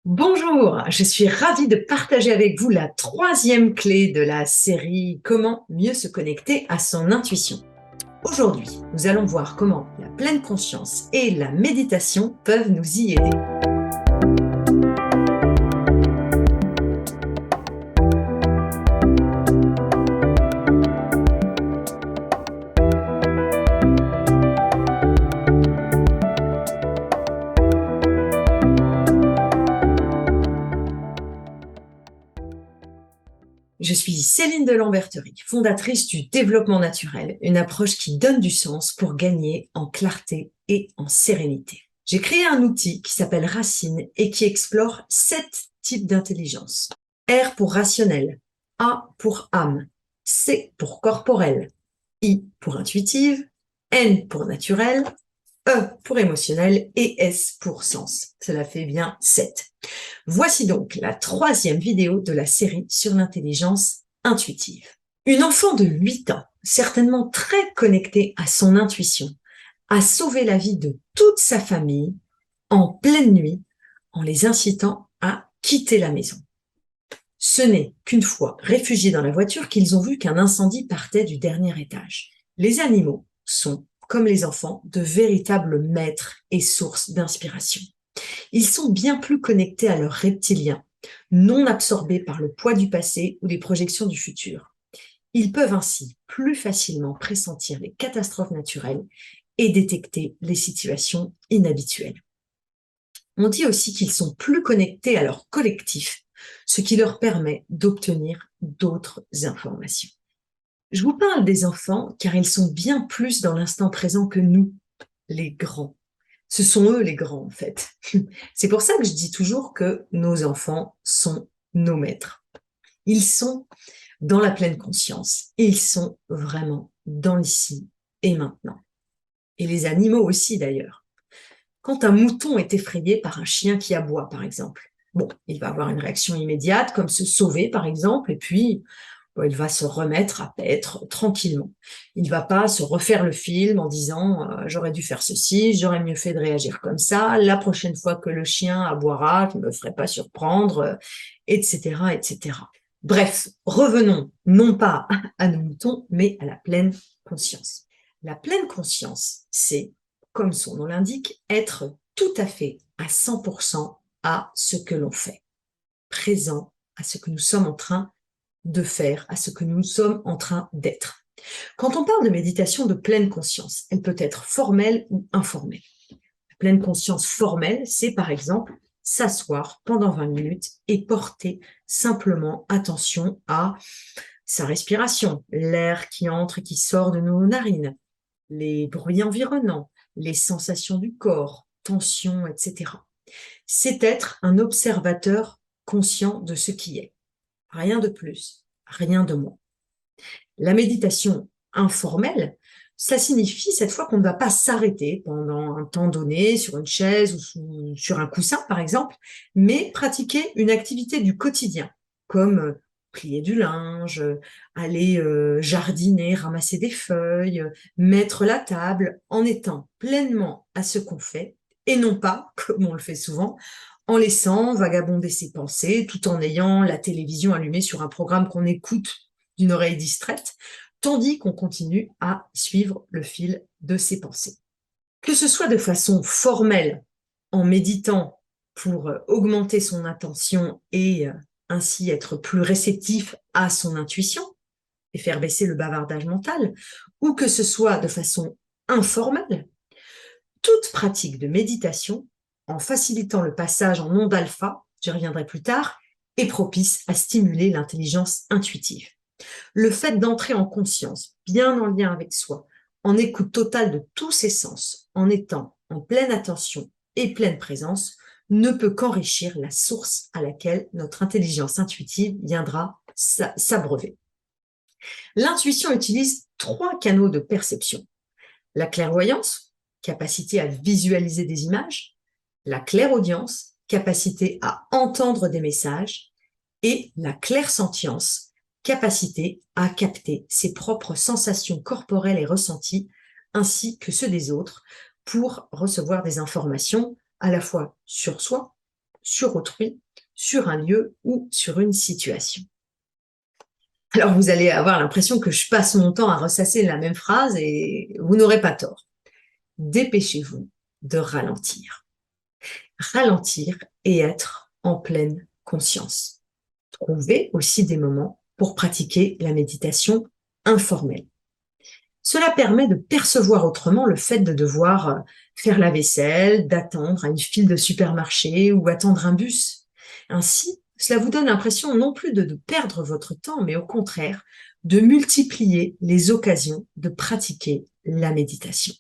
Bonjour, je suis ravie de partager avec vous la troisième clé de la série Comment mieux se connecter à son intuition. Aujourd'hui, nous allons voir comment la pleine conscience et la méditation peuvent nous y aider. Je suis Céline de Lamberterie, fondatrice du développement naturel, une approche qui donne du sens pour gagner en clarté et en sérénité. J'ai créé un outil qui s'appelle Racine et qui explore 7 types d'intelligence. R pour rationnel, A pour âme, C pour corporel, I pour intuitive, N pour naturel, E pour émotionnel et S pour sens. Cela fait bien 7. Voici donc la troisième vidéo de la série sur l'intelligence intuitive. Une enfant de 8 ans, certainement très connectée à son intuition, a sauvé la vie de toute sa famille en pleine nuit en les incitant à quitter la maison. Ce n'est qu'une fois réfugiés dans la voiture qu'ils ont vu qu'un incendie partait du dernier étage. Les animaux sont, comme les enfants, de véritables maîtres et sources d'inspiration. Ils sont bien plus connectés à leur reptilien, non absorbés par le poids du passé ou les projections du futur. Ils peuvent ainsi plus facilement pressentir les catastrophes naturelles et détecter les situations inhabituelles. On dit aussi qu'ils sont plus connectés à leur collectif, ce qui leur permet d'obtenir d'autres informations. Je vous parle des enfants car ils sont bien plus dans l'instant présent que nous, les grands. Ce sont eux les grands, en fait. C'est pour ça que je dis toujours que nos enfants sont nos maîtres. Ils sont dans la pleine conscience et ils sont vraiment dans l'ici et maintenant. Et les animaux aussi, d'ailleurs. Quand un mouton est effrayé par un chien qui aboie, par exemple, bon, il va avoir une réaction immédiate, comme se sauver, par exemple, et puis il va se remettre à paître tranquillement. Il ne va pas se refaire le film en disant j'aurais dû faire ceci, j'aurais mieux fait de réagir comme ça, la prochaine fois que le chien aboiera, je ne me ferai pas surprendre, etc., etc. Bref, revenons non pas à nos moutons, mais à la pleine conscience. La pleine conscience, c'est, comme son nom l'indique, être tout à fait à 100% à ce que l'on fait, présent à ce que nous sommes en train de faire, à ce que nous sommes en train d'être. Quand on parle de méditation de pleine conscience, elle peut être formelle ou informelle. La pleine conscience formelle, c'est par exemple s'asseoir pendant 20 minutes et porter simplement attention à sa respiration, l'air qui entre et qui sort de nos narines, les bruits environnants, les sensations du corps, tension, etc. C'est être un observateur conscient de ce qui est. Rien de plus, rien de moins. La méditation informelle, ça signifie cette fois qu'on ne va pas s'arrêter pendant un temps donné sur une chaise ou sur un coussin, par exemple, mais pratiquer une activité du quotidien, comme plier du linge, aller jardiner, ramasser des feuilles, mettre la table, en étant pleinement à ce qu'on fait, et non pas, comme on le fait souvent, en laissant vagabonder ses pensées, tout en ayant la télévision allumée sur un programme qu'on écoute d'une oreille distraite, tandis qu'on continue à suivre le fil de ses pensées. Que ce soit de façon formelle, en méditant pour augmenter son attention et ainsi être plus réceptif à son intuition et faire baisser le bavardage mental, ou que ce soit de façon informelle, toute pratique de méditation, en facilitant le passage en onde alpha, j'y reviendrai plus tard, est propice à stimuler l'intelligence intuitive. Le fait d'entrer en conscience, bien en lien avec soi, en écoute totale de tous ses sens, en étant en pleine attention et pleine présence, ne peut qu'enrichir la source à laquelle notre intelligence intuitive viendra s'abreuver. L'intuition utilise 3 canaux de perception. La clairvoyance, capacité à visualiser des images, la clairaudience, capacité à entendre des messages, et la clairsentience, capacité à capter ses propres sensations corporelles et ressentis, ainsi que ceux des autres, pour recevoir des informations à la fois sur soi, sur autrui, sur un lieu ou sur une situation. Alors vous allez avoir l'impression que je passe mon temps à ressasser la même phrase et vous n'aurez pas tort. Dépêchez-vous de ralentir. Ralentir et être en pleine conscience. Trouvez aussi des moments pour pratiquer la méditation informelle. Cela permet de percevoir autrement le fait de devoir faire la vaisselle, d'attendre à une file de supermarché ou attendre un bus. Ainsi, cela vous donne l'impression non plus de perdre votre temps, mais au contraire, de multiplier les occasions de pratiquer la méditation.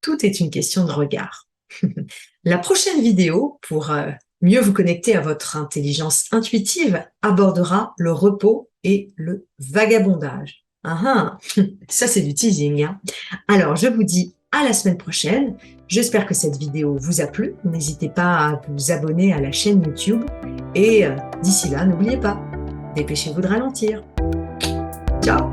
Tout est une question de regard. La prochaine vidéo, pour mieux vous connecter à votre intelligence intuitive, abordera le repos et le vagabondage. Ah, ça c'est du teasing, hein. Alors, je vous dis à la semaine prochaine. J'espère que cette vidéo vous a plu. N'hésitez pas à vous abonner à la chaîne YouTube. Et d'ici là, n'oubliez pas, dépêchez-vous de ralentir. Ciao!